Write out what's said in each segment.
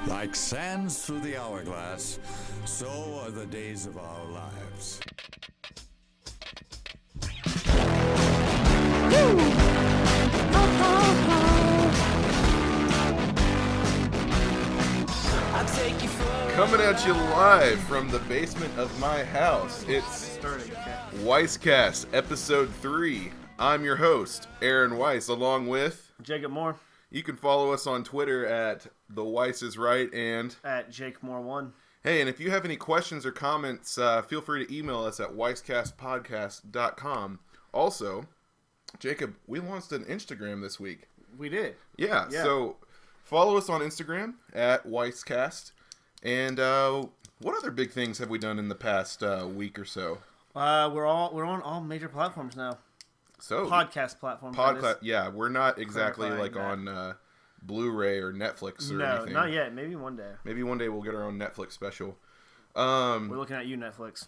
Like sands through the hourglass, so are the days of our lives. Coming at you live from the basement of my house, it's Weisscast, episode 3. I'm your host, Aaron Weiss, along with Jacob Moore. You can follow us on Twitter at The Weiss is Right and At Jake Moore 1. Hey, and if you have any questions or comments, feel free to email us at weisscastpodcast.com. Also, Jacob, we launched an Instagram this week. We did. Yeah. So follow us on Instagram at Weisscast. And what other big things have we done in the past week or so? We're on all major platforms now. So Podcast platforms. Yeah, we're not exactly like clarifying on Blu-ray or Netflix or anything. No, not yet. Maybe one day. Maybe one day we'll get our own Netflix special. We're looking at you, Netflix.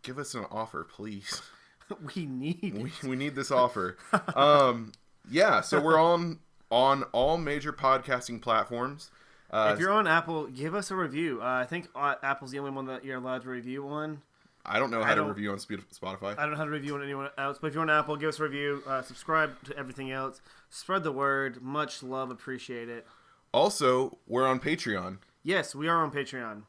Give us an offer, please. We need We need this offer. Yeah, so we're on all major podcasting platforms. If you're on Apple, give us a review. I think Apple's the only one that you're allowed to review on. I don't know how to review on Spotify. I don't know how to review on anyone else. But if you're on Apple, give us a review. Subscribe to everything else. Spread the word. Much love. Appreciate it. Also, we're on Patreon. Yes, we are on Patreon.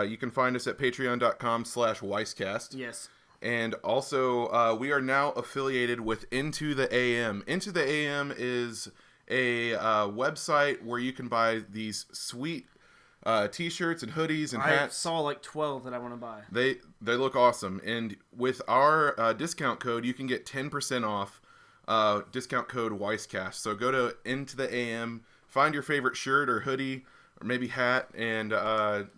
You can find us at patreon.com/Weisscast. Yes. And also, we are now affiliated with Into the AM. Into the AM is a website where you can buy these sweet t-shirts and hoodies and hats. I saw like 12 that I want to buy. They look awesome. And with our discount code, you can get 10% off. Discount code Weisscast. So go to Into the AM, find your favorite shirt or hoodie or maybe hat, and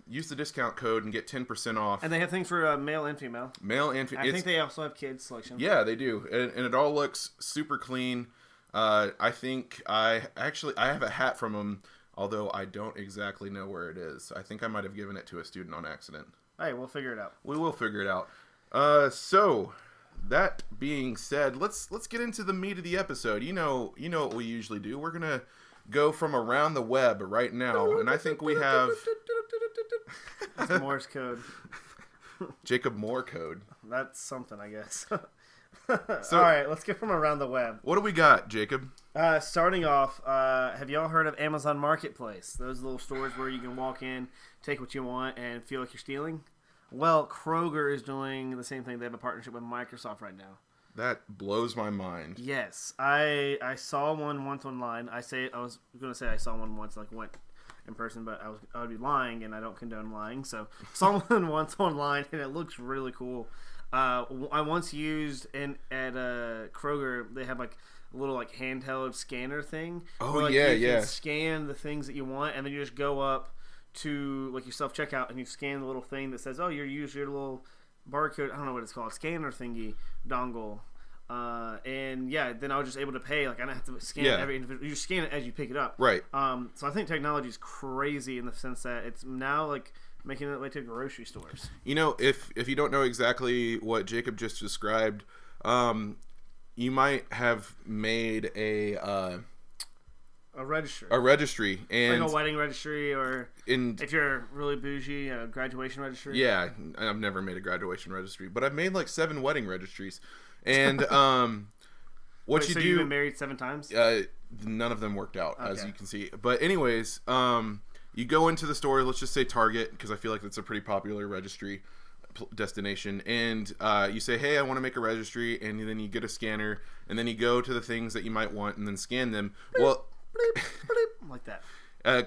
use the discount code and get 10% off. And they have things for male and female. I think they also have kids selection. Yeah, they do. And it all looks super clean. I think I have a hat from them, although I don't exactly know where it is. I think I might have given it to a student on accident. Hey, we'll figure it out. We will figure it out. So that being said, let's get into the meat of the episode. You know what we usually do. We're gonna go from around the web right now, and I think we have That's Morse code. Jacob Moore code. That's something, I guess. So, all right, let's get from around the web. What do we got, Jacob? Starting off, have y'all heard of Amazon Marketplace? Those little stores where you can walk in, take what you want, and feel like you're stealing? Well, Kroger is doing the same thing. They have a partnership with Microsoft right now. That blows my mind. Yes, I saw one once online. I was going to say I saw one once, like went in person, but I would be lying, and I don't condone lying. So saw one once online, and it looks really cool. I once used at Kroger. They have like a little like handheld scanner thing. Oh, where, like, yeah, you yeah. can scan the things that you want, and then you just go up to like your self checkout, and you scan the little thing that says, "Oh, you use your little barcode." I don't know what it's called, scanner thingy dongle. And yeah, then I was just able to pay. Like I don't have to scan every individual. You just scan it as you pick it up. Right. So I think technology is crazy in the sense that it's now like making it way to grocery stores. You know, if you don't know exactly what Jacob just described, you might have made a registry, and like a wedding registry, or if you're really bougie, a graduation registry. Yeah, I've never made a graduation registry, but I've made like 7 wedding registries, and Wait, so you've been married 7 times? None of them worked out, okay, as you can see. But anyways, you go into the store, let's just say Target, because I feel like that's a pretty popular registry destination, and you say, hey, I want to make a registry, and then you get a scanner, and then you go to the things that you might want and then scan them. Well, like that.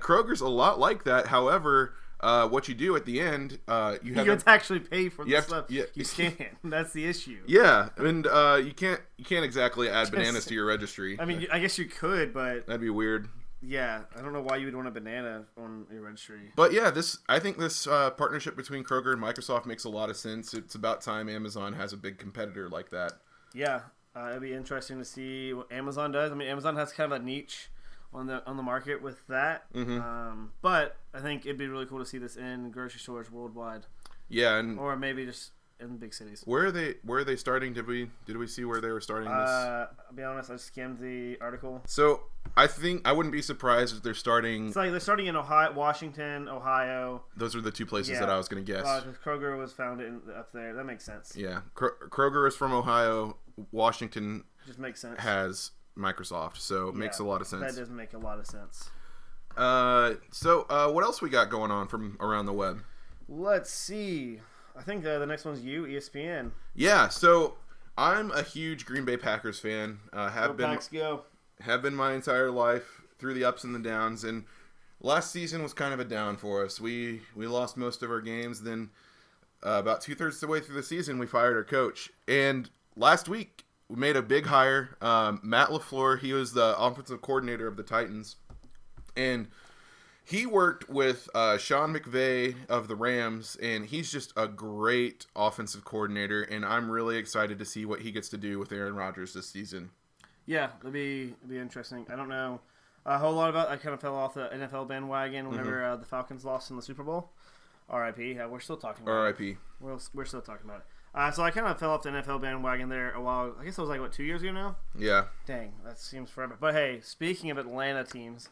Kroger's a lot like that. However, what you do at the end, you have to actually pay for the stuff you scan. That's the issue. Yeah, and you can't exactly add bananas to your registry. I mean, I guess you could, but that'd be weird. Yeah, I don't know why you would want a banana on your registry. But yeah, I think this partnership between Kroger and Microsoft makes a lot of sense. It's about time Amazon has a big competitor like that. Yeah, it'd be interesting to see what Amazon does. I mean, Amazon has kind of a niche on the market with that. Mm-hmm. But I think it'd be really cool to see this in grocery stores worldwide. Yeah, or maybe just in big cities. Where are they starting? Did we see where they were starting this? I'll be honest, I skimmed the article. So I think I wouldn't be surprised if they're starting. It's like they're starting in Ohio, Washington, Ohio. Those are the two places Yeah. that I was going to guess. 'Cause Kroger was founded up there. That makes sense. Yeah, Kroger is from Ohio. Washington Just makes sense. has Microsoft, so it makes a Yeah, lot of sense. That does make a lot of sense. So what else we got going on from around the web? Let's see. I think the next one's you, ESPN. Yeah, so I'm a huge Green Bay Packers fan. Go Packs, go. Have been my entire life through the ups and the downs. And last season was kind of a down for us. We lost most of our games. Then about 2/3 of the way through the season, we fired our coach. And last week we made a big hire. Matt LaFleur. He was the offensive coordinator of the Titans, and he worked with Sean McVay of the Rams, and he's just a great offensive coordinator, and I'm really excited to see what he gets to do with Aaron Rodgers this season. Yeah, it'll be interesting. I don't know a whole lot about. I kind of fell off the NFL bandwagon whenever the Falcons lost in the Super Bowl. R.I.P. We're still talking about R.I.P. it. We're still talking about it. So I kind of fell off the NFL bandwagon there a while. I guess it was like 2 years ago now. Yeah. Dang, that seems forever. But hey, speaking of Atlanta teams.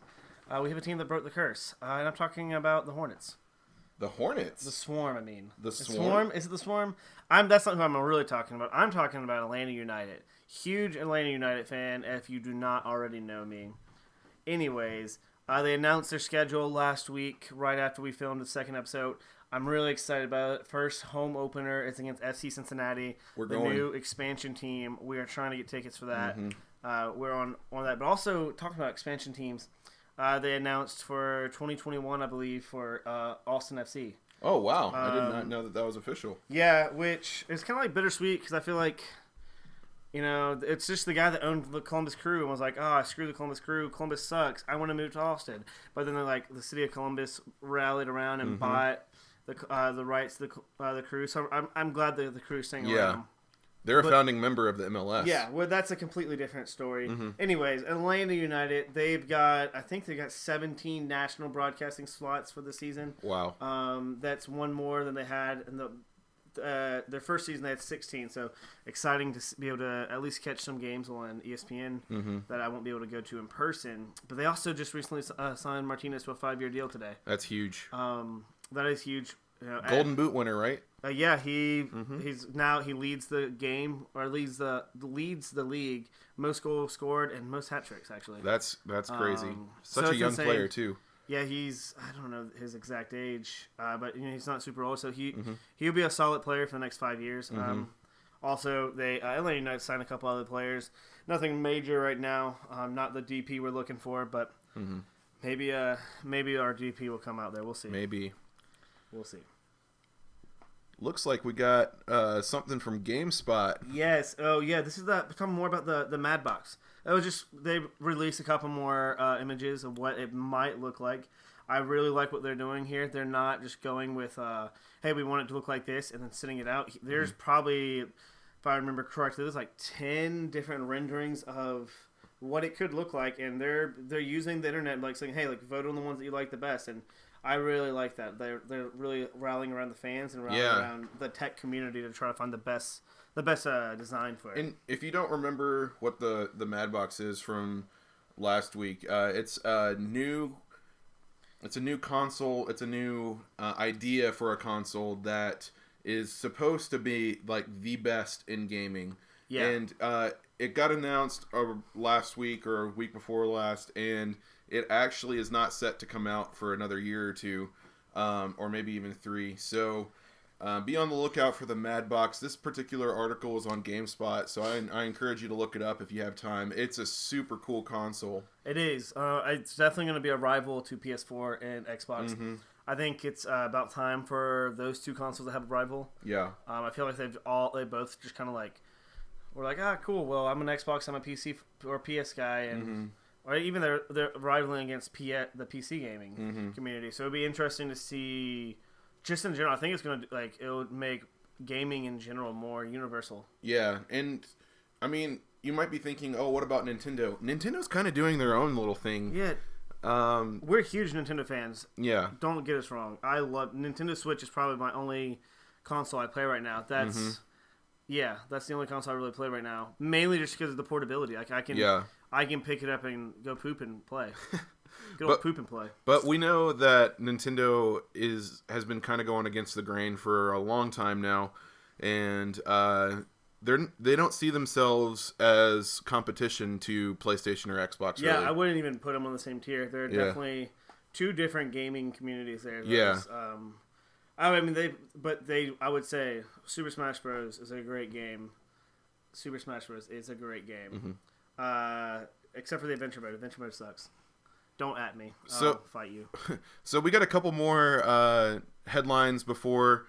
We have a team that broke the curse, and I'm talking about the Hornets. The Hornets? The Swarm, I mean. The Swarm? Is it the Swarm? That's not who I'm really talking about. I'm talking about Atlanta United. Huge Atlanta United fan, if you do not already know me. Anyways, they announced their schedule last week, right after we filmed the second episode. I'm really excited about it. First home opener is against FC Cincinnati, new expansion team. We are trying to get tickets for that. We're on that. But also, talking about expansion teams, they announced for 2021, I believe, for Austin FC. Oh, wow. I did not know that was official. Yeah, which is kind of like bittersweet because I feel like, it's just the guy that owned the Columbus Crew and was like, screw the Columbus Crew. Columbus sucks. I want to move to Austin. But then the city of Columbus rallied around and bought the rights to the Crew. So I'm glad that the Crew is staying around. They're a founding member of the MLS. Yeah, well, that's a completely different story. Anyways, Atlanta United, they've got 17 national broadcasting slots for the season. Wow. That's one more than they had in their first season. They had 16, so exciting to be able to at least catch some games on ESPN that I won't be able to go to in person. But they also just recently signed Martinez to a 5-year deal today. That's huge. That is huge. Golden Boot winner, right? Yeah, he leads the game or leads the league most goals scored and most hat tricks actually. That's crazy. Such so a young insane. player too. Yeah, I don't know his exact age, but he's not super old, so he'll be a solid player for the next 5 years. Also, they Atlanta United signed a couple other players. Nothing major right now. Not the DP we're looking for, but maybe our DP will come out there. We'll see. Maybe. We'll see. Looks like we got something from GameSpot. Yes. Oh, yeah. This is talking more about the Mad Box. It was just they released a couple more images of what it might look like. I really like what they're doing here. They're not just going with, hey, we want it to look like this, and then sending it out. There's probably, if I remember correctly, there's like 10 different renderings of what it could look like, and they're using the internet, like saying, hey, like vote on the ones that you like the best, and I really like that. They're really rallying around the fans and rallying around the tech community to try to find the best design for it. And if you don't remember what the Mad Box is from last week, it's a new console. It's a new idea for a console that is supposed to be like the best in gaming. Yeah. And it got announced last week or a week before last, and it actually is not set to come out for another year or two, or maybe even 3. So be on the lookout for the Mad Box. This particular article is on GameSpot, so I encourage you to look it up if you have time. It's a super cool console. It is. It's definitely going to be a rival to PS4 and Xbox. I think it's about time for those two consoles to have a rival. Yeah. I feel like they both just kind of like, we're like, cool. Well, I'm an Xbox, I'm a PC or PS guy, and or even they're rivaling against the PC gaming community. So it'd be interesting to see, just in general. I think it's gonna it would make gaming in general more universal. Yeah, and I mean, you might be thinking, oh, what about Nintendo? Nintendo's kind of doing their own little thing. Yeah. We're huge Nintendo fans. Yeah. Don't get us wrong. I love Nintendo Switch. Is probably my only console I play right now. That's the only console I really play right now. Mainly just because of the portability. Like I can I can pick it up and go poop and play. Go poop and play. But we know that Nintendo has been kind of going against the grain for a long time now, and they don't see themselves as competition to PlayStation or Xbox. Yeah, really. I wouldn't even put them on the same tier. They're definitely two different gaming communities there. Yeah. I mean, I would say Super Smash Bros. Is a great game. Super Smash Bros. Is a great game. Except for the adventure mode. Adventure mode sucks. Don't at me. I'll fight you. So we got a couple more headlines before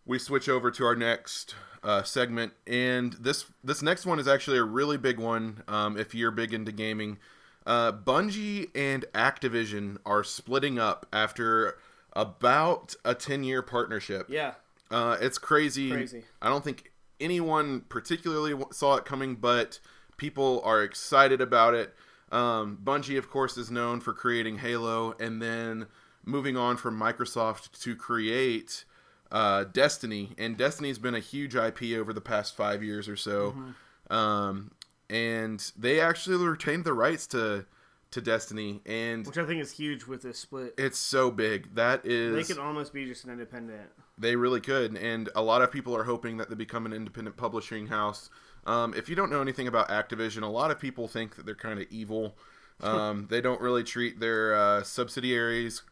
we switch over to our next segment, and this next one is actually a really big one. If you're big into gaming, Bungie and Activision are splitting up after about a 10-year partnership. Yeah, it's crazy. I don't think anyone particularly saw it coming, but people are excited about it. Bungie, of course, is known for creating Halo, and then moving on from Microsoft to create Destiny, and Destiny's been a huge IP over the past 5 years or so. And they actually retained the rights to Destiny, and which I think is huge with this split. It's so big. That is, they could almost be just an independent. They really could, and a lot of people are hoping that they become an independent publishing house. If you don't know anything about Activision, a lot of people think that they're kind of evil. They don't really treat their subsidiaries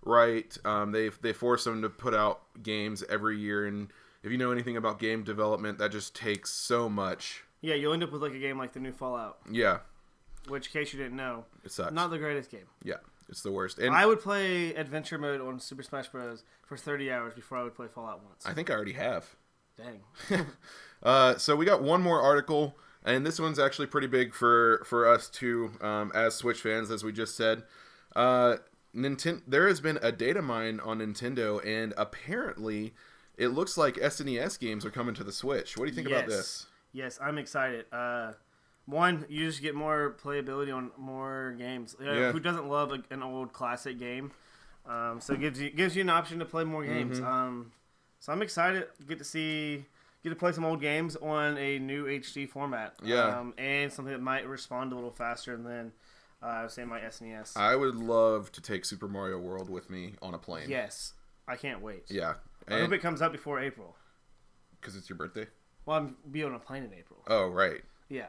right. They force them to put out games every year, and if you know anything about game development, that just takes so much. Yeah, you'll end up with like a game like the new Fallout. Yeah. Which, in case you didn't know, it sucks. Not the greatest game. Yeah, it's the worst. And I would play Adventure Mode on Super Smash Bros. For 30 hours before I would play Fallout once. I think I already have. Dang. So we got one more article, and this one's actually pretty big for us too, as Switch fans, as we just said. There has been a data mine on Nintendo, and apparently it looks like SNES games are coming to the Switch. What do you think about this? Yes, I'm excited. One, you just get more playability on more games. Yeah. Who doesn't love an old classic game? So it gives you an option to play more games. So I'm excited. Get to play some old games on a new HD format. Yeah. And something that might respond a little faster than say my SNES. I would love to take Super Mario World with me on a plane. Yes, I can't wait. Yeah. I hope it comes out before April. Because it's your birthday? Well, I'm be on a plane in April. Oh, right. Yeah.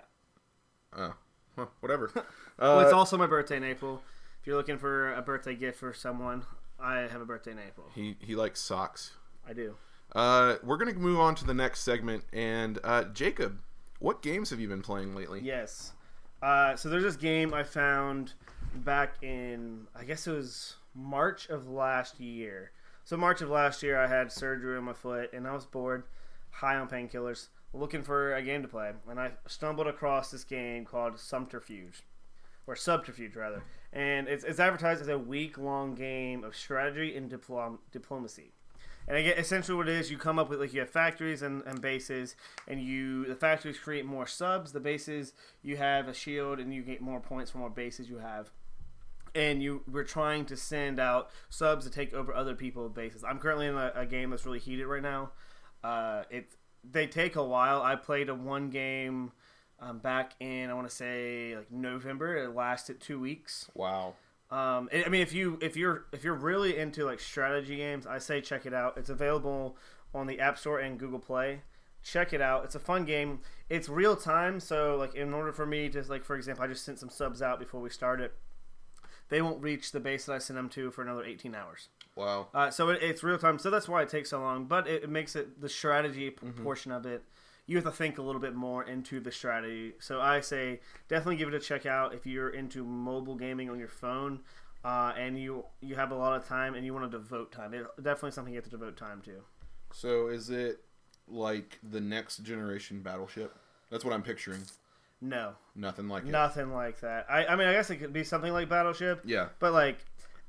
Oh, well, whatever. Well, it's also my birthday in April. If you're looking for a birthday gift for someone, I have a birthday in April. He likes socks. I do. We're going to move on to the next segment. And Jacob, what games have you been playing lately? Yes. So there's this game I found back in, I guess it was March of last year. So March of last year, I had surgery on my foot, and I was bored, high on painkillers, looking for a game to play. And I stumbled across this game called Subterfuge. And it's advertised as a week-long game of strategy and diplomacy. And again, essentially what it is, you come up with, like, you have factories and bases, and the factories create more subs. The bases, you have a shield, and you get more points for more bases you have. And we're trying to send out subs to take over other people's bases. I'm currently in a game that's really heated right now. They take a while. I played one game back in, I want to say, like November. It lasted 2 weeks. Wow. I mean, if you're really into like strategy games, I say check it out. It's available on the App Store and Google Play. Check it out. It's a fun game. It's real time, so like in order for me to, like, for example, I just sent some subs out before we started. They won't reach the base that I sent them to for another 18 hours. Wow. So it's real time, so that's why it takes so long. But it makes it the strategy portion of it. You have to think a little bit more into the strategy. So I say definitely give it a check out if you're into mobile gaming on your phone, and you have a lot of time and you want to devote time. It's definitely something you have to devote time to. So is it like the next generation Battleship? That's what I'm picturing. No. Nothing like it. Nothing like that. I mean, I guess it could be something like Battleship. Yeah. But like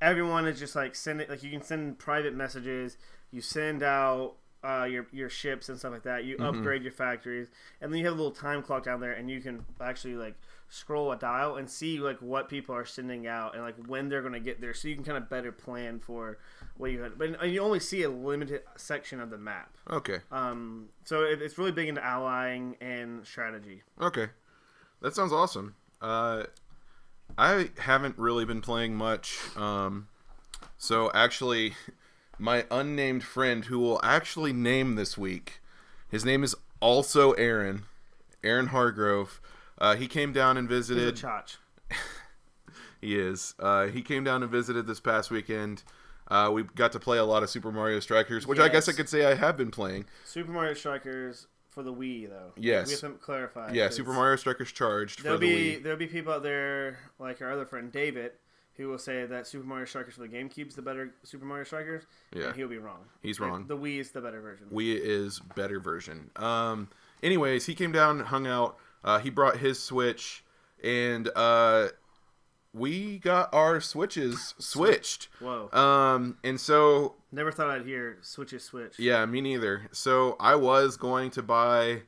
everyone is just like you can send private messages. You send out your ships and stuff like that. You upgrade your factories, and then you have a little time clock down there, and you can actually like scroll a dial and see like what people are sending out and like when they're going to get there, so you can kind of better plan for what you had. But you only see a limited section of the map. Okay. So it's really big into allying and strategy. Okay. That sounds awesome. I haven't really been playing much. So actually, my unnamed friend, who will actually name this week, his name is also Aaron Hargrove. He came down and visited. He's a chotch. He is. He came down and visited this past weekend. We got to play a lot of Super Mario Strikers, which I guess I could say I have been playing. Super Mario Strikers for the Wii, though. Yes. We have to clarify. Yeah, Super Mario Strikers Charged for the Wii. There'll be people out there, like our other friend David, who will say that Super Mario Strikers for the GameCube is the better Super Mario Strikers. Yeah. And he'll be wrong. He's wrong. The Wii is the better version. Wii is better version. Anyways, he came down, hung out. He brought his Switch, and we got our Switches switched. Whoa. And so... Never thought I'd hear Switches switch. Yeah, me neither. So I was going to buy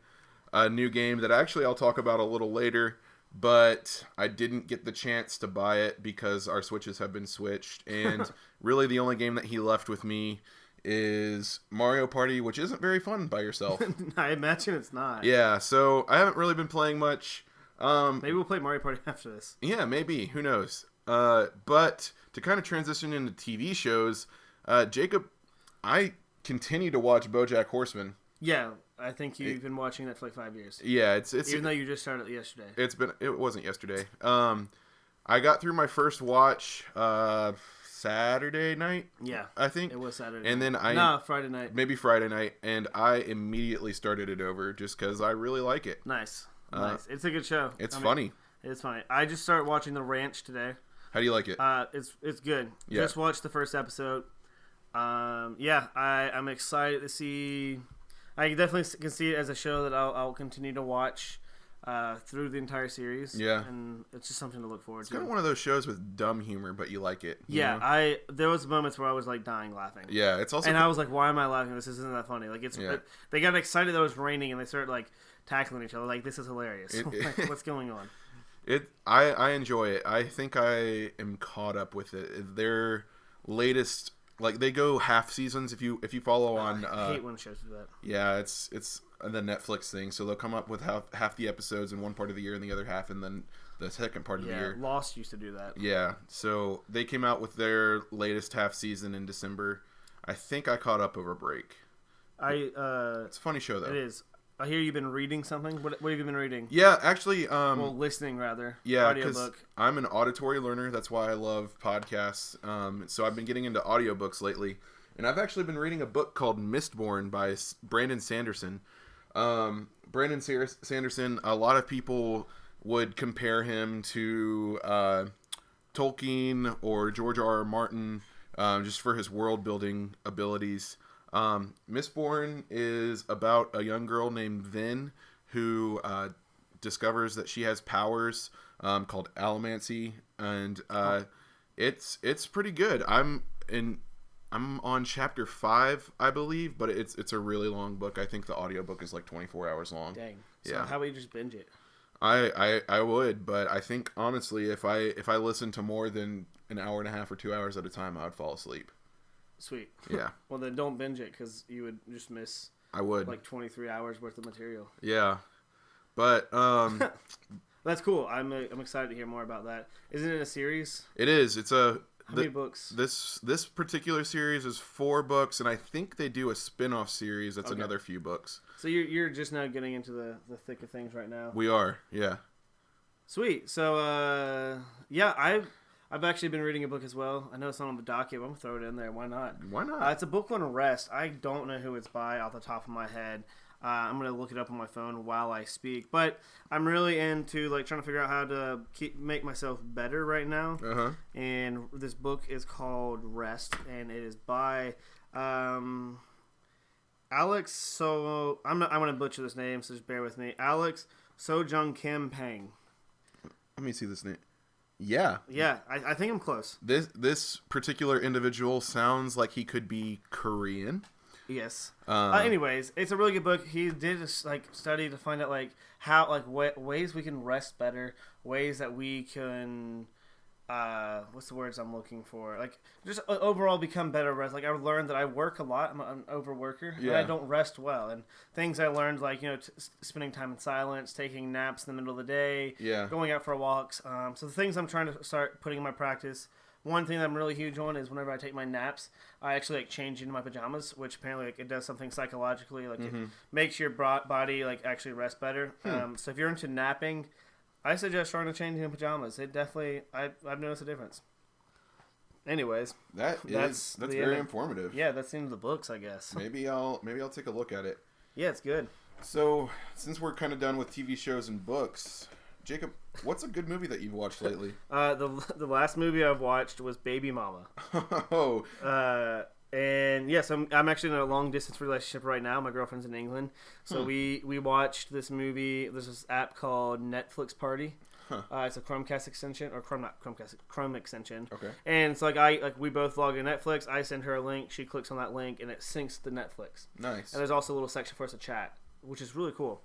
a new game that actually I'll talk about a little later, but I didn't get the chance to buy it because our Switches have been switched. And really the only game that he left with me is Mario Party, which isn't very fun by yourself. I imagine it's not. Yeah, so I haven't really been playing much. Maybe we'll play Mario Party after this. Yeah, maybe. Who knows? But to kind of transition into TV shows, Jacob, I continue to watch BoJack Horseman. Yeah, I think you've been watching that for like 5 years. Yeah, it's even though you just started it yesterday. It wasn't yesterday. I got through my first watch Saturday night. Yeah, I think it was Saturday. And then Friday night. Maybe Friday night, and I immediately started it over just because I really like it. Nice. It's a good show. It's funny. It's funny. I just started watching The Ranch today. How do you like it? It's good. Yeah. Just watched the first episode. I'm excited to see. I definitely can see it as a show that I'll continue to watch through the entire series. Yeah, and it's just something to look forward to. It's kind of one of those shows with dumb humor, but you like it. Yeah, know? There was moments where I was like dying laughing. Yeah, it's also I was like, why am I laughing? This isn't that funny. Like they got excited that it was raining and they started like tackling each other. Like, this is hilarious. Like, what's going on? I enjoy it. I think I am caught up with it. Their latest, like, they go half seasons. If you follow on, I hate when shows do that. Yeah, it's the Netflix thing. So they'll come up with half the episodes in one part of the year and the other half, and then the second part of the year. Lost used to do that. Yeah, so they came out with their latest half season in December. I think I caught up over break. It's a funny show though. It is. I hear you've been reading something. What have you been reading? Yeah, actually, listening rather. Yeah, because I'm an auditory learner. That's why I love podcasts. So I've been getting into audiobooks lately, and I've actually been reading a book called Mistborn by Brandon Sanderson. Brandon Sanderson. A lot of people would compare him to Tolkien or George R.R. Martin, just for his world building abilities. Mistborn is about a young girl named Vin who discovers that she has powers called allomancy, and it's pretty good. I'm on chapter 5, I believe, but it's a really long book. I think the audiobook is like 24 hours long. Dang. So yeah. How about you just binge it? I would, but I think honestly, if I listened to more than an hour and a half or 2 hours at a time, I would fall asleep. Sweet. Yeah. Well, then don't binge it because you would just miss. I would. Like 23 hours worth of material. Yeah, but that's cool. I'm excited to hear more about that. Isn't it a series? It is. It's How many books? This particular series is 4 books, and I think they do a spin-off series that's another few books. So you're just now getting into the thick of things right now. We are. Yeah. Sweet. So I've actually been reading a book as well. I know it's not on the docket, but I'm going to throw it in there. Why not? Why not? It's a book on rest. I don't know who it's by off the top of my head. I'm going to look it up on my phone while I speak. But I'm really into like trying to figure out how to make myself better right now. Uh-huh. And this book is called Rest, and it is by Alex. So I'm going to butcher this name, so just bear with me. Alex Sojung Kim Pang. Let me see this name. Yeah. Yeah, I think I'm close. This particular individual sounds like he could be Korean. Yes. Anyways, it's a really good book. He did a study to find out how ways we can rest better, ways that we can what's the words I'm looking for? Like, just overall become better rest. Like, I learned that I work a lot. I'm an overworker. And I don't rest well. And things I learned, like, spending time in silence, taking naps in the middle of the day, going out for walks. So the things I'm trying to start putting in my practice. One thing that I'm really huge on is whenever I take my naps, I actually like change into my pajamas, which apparently like, it does something psychologically, like it makes your body like actually rest better. So if you're into napping, I suggest trying to change into pajamas. It definitely, I've noticed a difference. Anyways, that's very informative. Yeah, that's the end of the books, I guess. Maybe I'll take a look at it. Yeah, it's good. So since we're kind of done with TV shows and books, Jacob, what's a good movie that you've watched lately? The last movie I've watched was Baby Mama. Oh. And yes, I'm actually in a long distance relationship right now. My girlfriend's in England, so we watched this movie. There's this app called Netflix Party. It's a Chromecast extension, or Chrome extension. Okay. And it's like we both log in Netflix. I send her a link. She clicks on that link, and it syncs to Netflix. Nice. And there's also a little section for us to chat, which is really cool.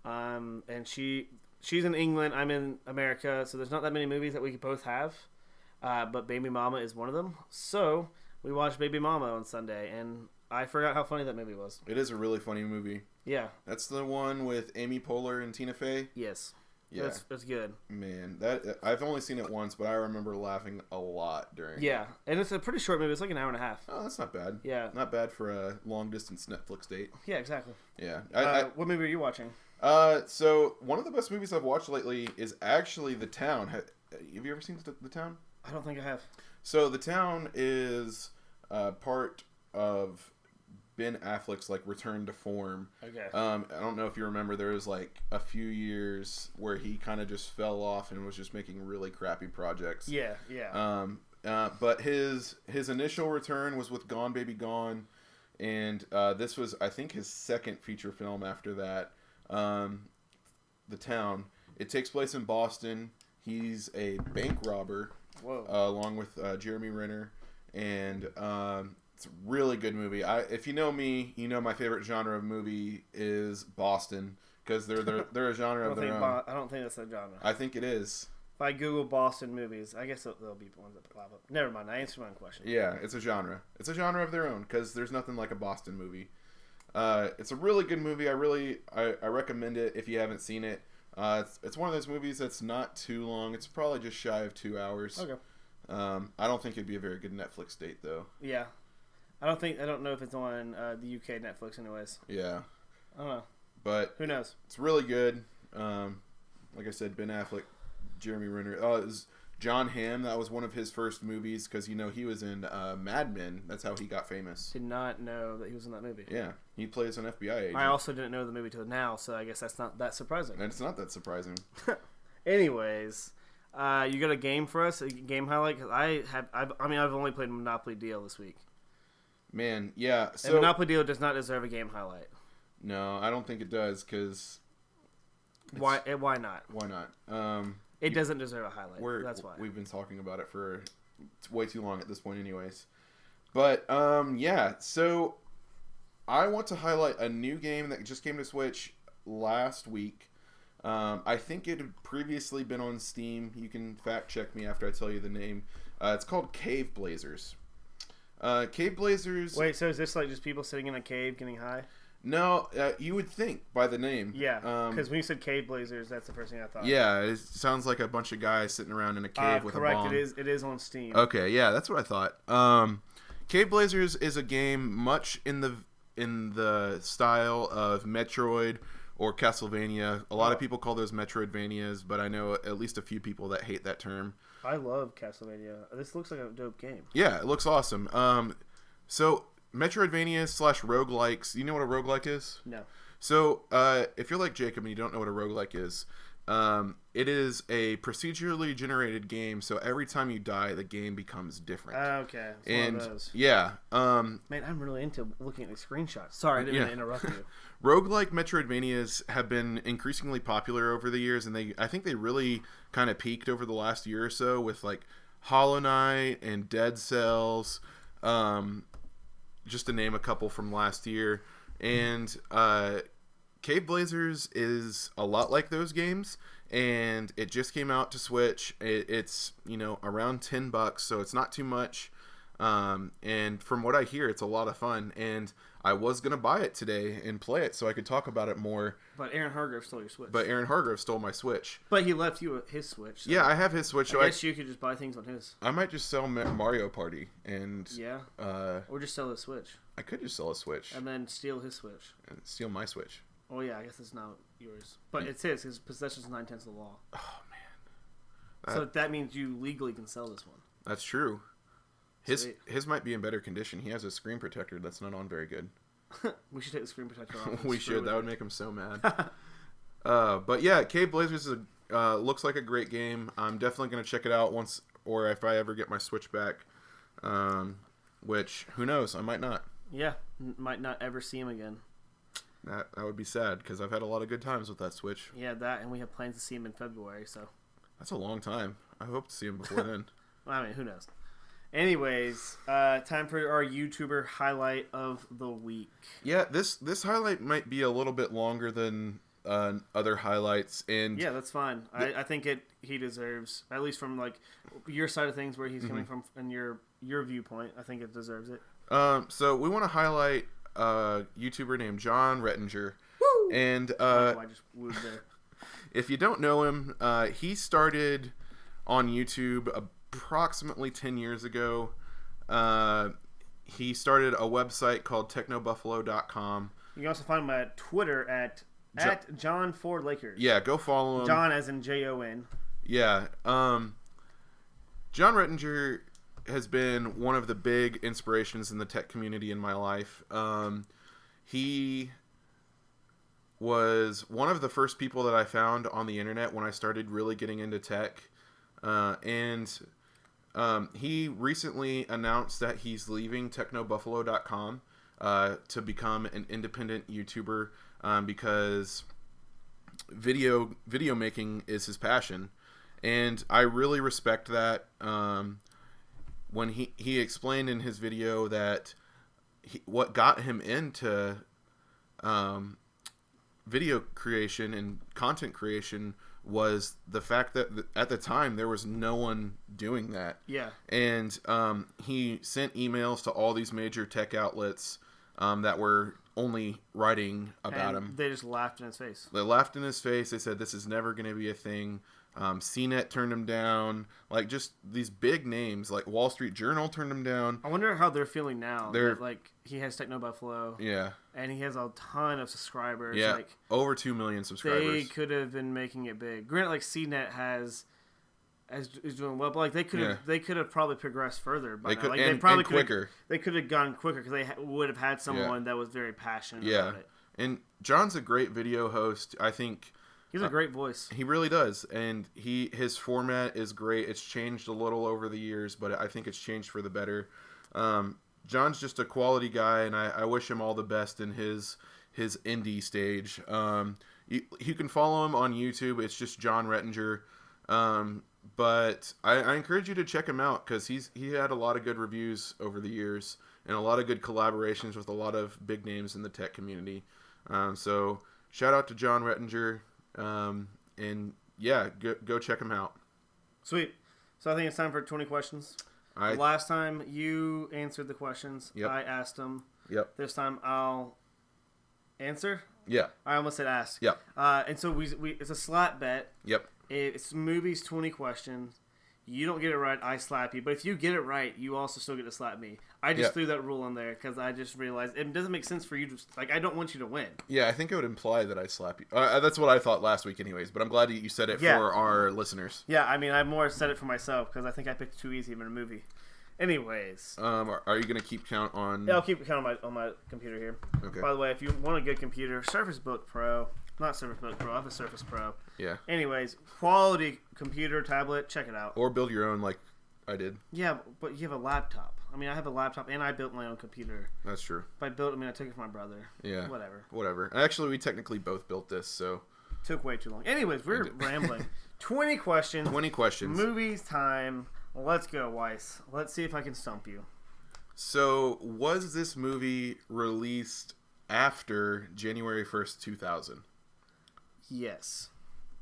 And she's in England. I'm in America, so there's not that many movies that we could both have. But Baby Mama is one of them. So we watched Baby Mama on Sunday, and I forgot how funny that movie was. It is a really funny movie. Yeah. That's the one with Amy Poehler and Tina Fey? Yes. Yeah. That's good. Man, I've only seen it once, but I remember laughing a lot during Yeah, and it's a pretty short movie. It's like an hour and a half. Oh, that's not bad. Yeah. Not bad for a long-distance Netflix date. Yeah, exactly. Yeah. What movie are you watching? So one of the best movies I've watched lately is actually The Town. Have you ever seen The Town? I don't think I have. So The Town is part of Ben Affleck's like return to form. Okay. I don't know if you remember, there was like a few years where he kind of just fell off and was just making really crappy projects. Yeah. But his initial return was with Gone Baby Gone, and this was, I think, his second feature film after that. The Town. It takes place in Boston. He's a bank robber. Whoa. Along with Jeremy Renner, and it's a really good movie. If you know me, you know my favorite genre of movie is Boston, because they're a genre of their own. I don't think that's a genre. I think it is. If I Google Boston movies, I guess there'll be ones that pop up. Never mind. I answered my own question. Yeah, it's a genre. It's a genre of their own, because there's nothing like a Boston movie. It's a really good movie. I recommend it if you haven't seen it. It's one of those movies that's not too long. It's probably just shy of 2 hours. Okay. I don't think it'd be a very good Netflix date, though. Yeah. I don't know if it's on the UK Netflix anyways. Yeah. I don't know. But who knows? It's really good. Like I said, Ben Affleck, Jeremy Renner. It was John Hamm. That was one of his first movies, because he was in Mad Men. That's how he got famous. Did not know that he was in that movie. Yeah, he plays an FBI agent. I also didn't know the movie till now, so I guess that's not that surprising. And it's not that surprising. Anyways, you got a game for us? A game highlight? 'Cause I've only played Monopoly Deal this week. Man, yeah. So and Monopoly Deal does not deserve a game highlight. No, I don't think it does, because why not? Why not? It doesn't deserve a highlight. That's why. We've been talking about it for way too long at this point anyways. But, yeah. So, I want to highlight a new game that just came to Switch last week. I think it had previously been on Steam. You can fact check me after I tell you the name. It's called Cave Blazers. Cave Blazers... Wait, so is this like just people sitting in a cave getting high? No, you would think by the name. Yeah, because when you said Cave Blazers, that's the first thing I thought. Yeah, it sounds like a bunch of guys sitting around in a cave with a bomb. Correct, it is on Steam. Okay, yeah, that's what I thought. Cave Blazers is a game much in the style of Metroid or Castlevania. A lot of people call those Metroidvanias, but I know at least a few people that hate that term. I love Castlevania. This looks like a dope game. Yeah, it looks awesome. So Metroidvania / roguelikes. You know what a roguelike is? No. So if you're like Jacob and you don't know what a roguelike is, it is a procedurally generated game. So every time you die, the game becomes different. Okay. It's one of those. Yeah. Man, I'm really into looking at the screenshots. Sorry, I didn't mean to interrupt you. Roguelike Metroidvanias have been increasingly popular over the years, and I think they really kind of peaked over the last year or so with like Hollow Knight and Dead Cells, just to name a couple from last year. And Cave Blazers is a lot like those games, and it just came out to Switch. It's around $10, so it's not too much. And from what I hear, it's a lot of fun. And I was gonna buy it today and play it so I could talk about it more. But Aaron Hargrove stole your Switch. But Aaron Hargrove stole my Switch. But he left you his Switch. So Yeah, I have his Switch. So I guess you could just buy things on his. I might just sell Mario Party and Or just sell his Switch. I could just sell a Switch And then steal his Switch. and steal my Switch. Oh yeah, I guess it's not yours. But it's his. His possession's 9/10 of the law. Oh man, So that means you legally can sell this one. that's true. Sweet. His might be in better condition. He has a screen protector that's not on very good. We should take the screen protector off. We should. That would make him so mad. But yeah, Cave Blazers looks like a great game. I'm definitely going to check it out once, or if I ever get my Switch back. Which, who knows? I might not. Yeah, might not ever see him again. That would be sad because I've had a lot of good times with that Switch. Yeah, that, and we have plans to see him in February, so. That's a long time. I hope to see him before then. I mean, who knows? Anyways, time for our YouTuber highlight of the week. Yeah, this highlight might be a little bit longer than other highlights, and Yeah, that's fine. I think he deserves, at least from like your side of things, where he's coming from, and your viewpoint. I think it deserves it. so we want to highlight a YouTuber named John Rettinger. Woo! And I just wooed there. if you don't know him, he started on YouTube approximately 10 years ago. He started a website called technobuffalo.com. You can also find him at Twitter at John Ford Lakers. Yeah, go follow him. John as in Jon. Yeah. John Rettinger has been one of the big inspirations in the tech community in my life. He was one of the first people that I found on the internet when I started really getting into tech. And he recently announced that he's leaving technobuffalo.com to become an independent YouTuber because video making is his passion. And I really respect that. When he explained in his video that what got him into video creation and content creation was the fact that at the time there was no one doing that. Yeah. And he sent emails to all these major tech outlets that were only writing about him. They just laughed in his face. They laughed in his face. They said, this is never going to be a thing. CNET turned him down. Like, just these big names. Like, Wall Street Journal turned him down. I wonder how they're feeling now. They're like, he has Techno Buffalo. Yeah. And he has a ton of subscribers. Yeah. Like, over 2 million subscribers. they could have been making it big. Granted, like, CNET is doing well, but like they could have probably progressed further. By They now. could, like, and, they probably and quicker. They could have gone quicker because they would have had someone that was very passionate about it. And John's a great video host. I think He's a great voice. he really does, and his format is great. It's changed a little over the years, but I think it's changed for the better. John's just a quality guy, and I wish him all the best in his indie stage. You can follow him on YouTube. It's just John Rettinger. But I encourage you to check him out because he had a lot of good reviews over the years and a lot of good collaborations with a lot of big names in the tech community. So shout out to John Rettinger. And yeah, go check him out. Sweet. So I think it's time for 20 questions. Last time you answered the questions. Yep. I asked them. Yep. This time I'll answer. Yeah. I almost said ask. Yep. And so we it's a slap bet. Yep. It's movies 20 questions. You don't get it right, I slap you. But if you get it right, you also still get to slap me. I just threw that rule in there because I just realized it doesn't make sense for you to, like, I don't want you to win. Yeah, I think it would imply that I slap you. That's what I thought last week anyways, but I'm glad you said it for our listeners. Yeah, I mean, I more said it for myself because I think I picked too easy of a movie. Anyways. Are you going to keep count on... Yeah, I'll keep count on my computer here. Okay. By the way, if you want a good computer, Surface Book Pro. Not Surface Book Pro, I have a Surface Pro. Yeah. Anyways, quality computer, tablet, check it out. Or build your own like I did. Yeah, but you have a laptop. I mean, I have a laptop and I built my own computer. That's true. If I built it, I took it from my brother. Yeah. Whatever. Actually, we technically both built this, so... Took way too long. Anyways, we're rambling. 20 questions. 20 questions. Movies time. Let's go, Weiss. Let's see if I can stump you. So, was this movie released after January 1st, 2000? Yes.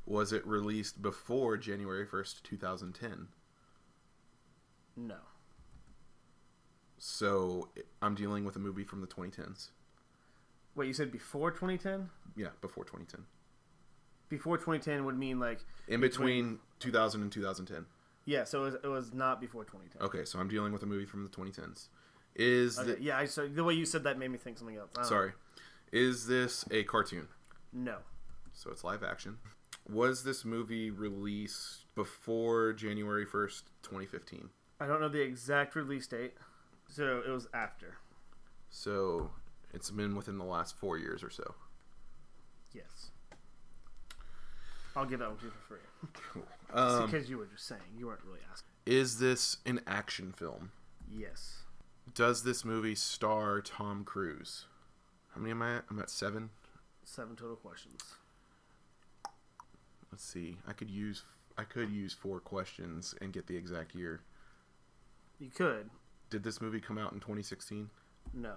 Was it released before January 1st, 2010? No. So I'm dealing with a movie from the 2010s. Wait, you said before 2010? Yeah, before 2010. Before 2010 would mean like In between 2000 and 2010. Yeah, so it was not before 2010. Okay, so I'm dealing with a movie from the 2010s. Is Okay, yeah, so the way you said that made me think something else. sorry. Is this a cartoon? No. So it's live action. Was this movie released before January 1st, 2015? I don't know the exact release date, so it was after. So it's been within the last 4 years or so. Yes. I'll give that one to you for free. Because you were just saying. You weren't really asking. Is this an action film? Yes. Does this movie star Tom Cruise? How many am I at? I'm at 7. 7 total questions. Let's see. I could use 4 questions and get the exact year. You could. Did this movie come out in 2016? No.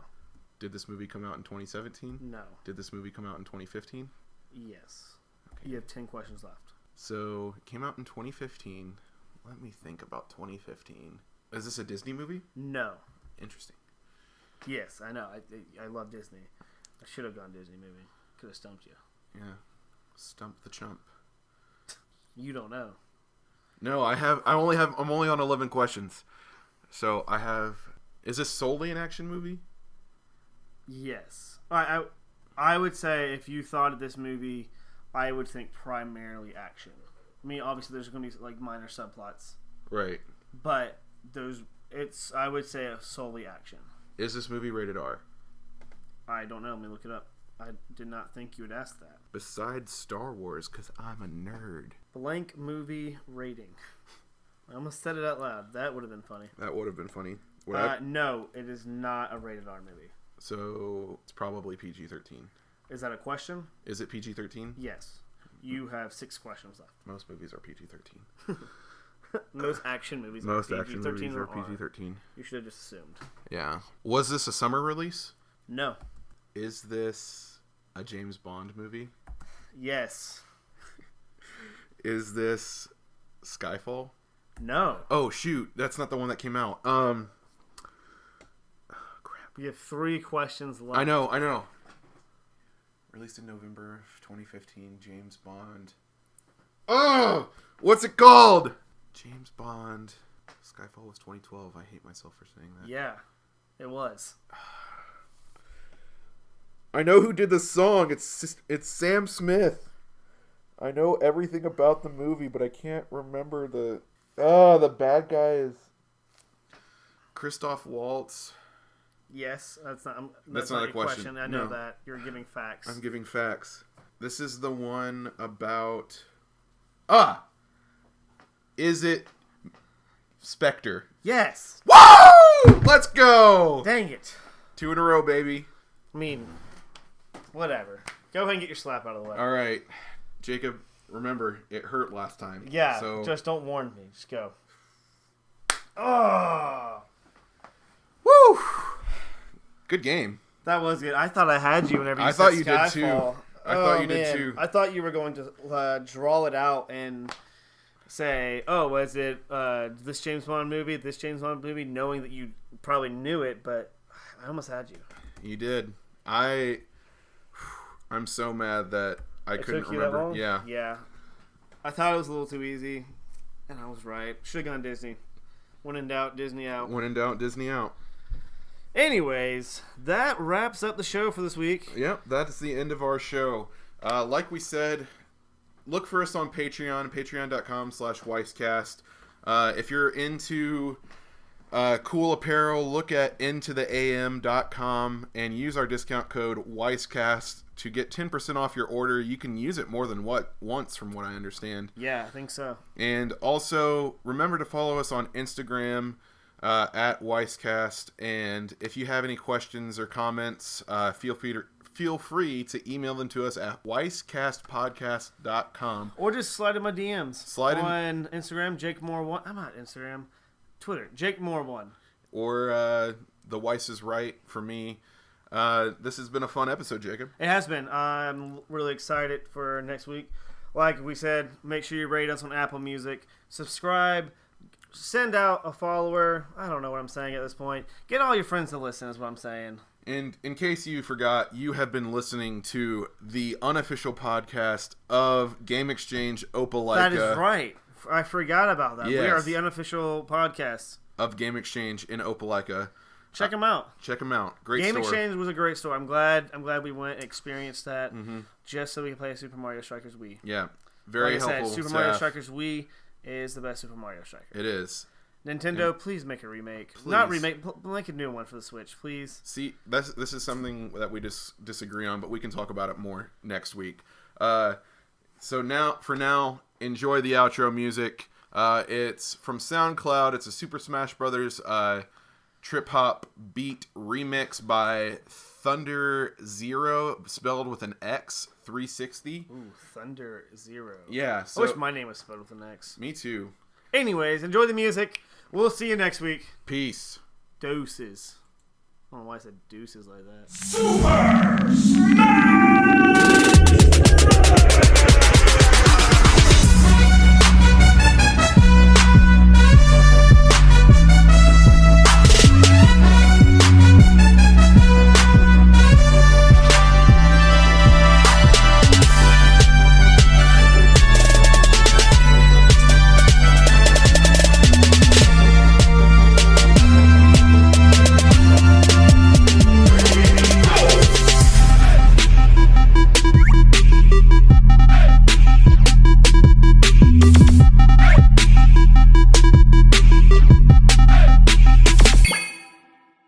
Did this movie come out in 2017? No. Did this movie come out in 2015? Yes. Okay. You have 10 questions left. So, it came out in 2015. Let me think about 2015. Is this a Disney movie? No. Interesting. Yes, I know. I love Disney. I should have gone Disney movie. Could have stumped you. Yeah. Stump the chump. You don't know. No, I'm only on 11 questions. So, I have... Is this solely an action movie? Yes. I would say if you thought of this movie, I would think primarily action. I mean, obviously there's going to be like minor subplots, Right. but I would say solely action. Is this movie rated R? I don't know. Let me look it up. I did not think you would ask that. Besides Star Wars, because I'm a nerd. Blank movie rating. I almost said it out loud. That would have been funny. That would have been funny. No, it is not a rated R movie. So, it's probably PG-13. Is that a question? Is it PG-13? Yes. You have 6 questions left. Most movies are PG-13. Most action movies Most are action PG-13 movies or are PG-13. You should have just assumed. Yeah. Was this a summer release? No. Is this a James Bond movie? Yes. Is this Skyfall? No. Oh, shoot. That's not the one that came out. Crap. You have 3 questions left. I know. Released in November of 2015, James Bond. Oh! What's it called? James Bond. Skyfall was 2012. I hate myself for saying that. Yeah, it was. I know who did the song. It's Sam Smith. I know everything about the movie, but I can't remember the bad guy is Christoph Waltz. Yes, that's not not a your question. I know No. that. You're giving facts. I'm giving facts. This is the one about... Is it Spectre? Yes! Woo! Let's go! Dang it. 2 in a row, baby. I mean, whatever. Go ahead and get your slap out of the way. All right. Jacob, remember, it hurt last time. Yeah, So... just don't warn me. Just go. Oh! Woo! Good game. That was good. I thought I had you whenever you I said thought you did too. Skyfall. I thought you man. did too. I thought you were going to draw it out and say, "Oh, was it this James Bond movie? This James Bond movie?" Knowing that you probably knew it, but I almost had you. You did. I'm so mad that I couldn't took you that remember. long? Yeah. Yeah. I thought it was a little too easy, and I was right. Should have gone Disney. When in doubt, Disney out. When in doubt, Disney out. Anyways, that wraps up the show for this week. Yep, that's the end of our show. Like we said, look for us on Patreon, patreon.com/Weisscast. If you're into cool apparel, look at intotheam.com and use our discount code Weisscast to get 10% off your order. You can use it more than once from what I understand. Yeah, I think so. And also, remember to follow us on Instagram at Weisscast. And if you have any questions or comments, feel free to email them to us at weisscastpodcast.com. Or just slide in my DMs. Slide in- on Instagram, Jake Moore 1. I'm not Instagram. Twitter, Jake Moore 1. Or The Weiss is Right for me. This has been a fun episode, Jacob. It has been. I'm really excited for next week. like we said, make sure you rate us on Apple Music. Subscribe. Send out a follower. I don't know what I'm saying at this point. Get all your friends to listen is what I'm saying. And in case you forgot, you have been listening to the unofficial podcast of Game Exchange Opelika. That is right. I forgot about that. Yes. We are the unofficial podcast Of Game Exchange in Opelika. Check them out. Check them out. Great Game store. Exchange was a great store. I'm glad we went and experienced that just so we can play Super Mario Strikers Wii. Yeah. Very like I helpful said, Super staff. Mario Strikers Wii is the best Super Mario Striker. It is. Nintendo, please make a remake. Please. Not remake, make a new one for the Switch, please. See, this is something that we just disagree on, but we can talk about it more next week. So for now, enjoy the outro music. It's from SoundCloud. It's a Super Smash Brothers trip hop beat remix by Thunder Zero, spelled with an X, 360. Ooh, Thunder Zero. Yeah. I wish my name was spelled with an X. Me too. Anyways, enjoy the music. We'll see you next week. Peace. Deuces. I don't know why I said deuces like that. Super Smash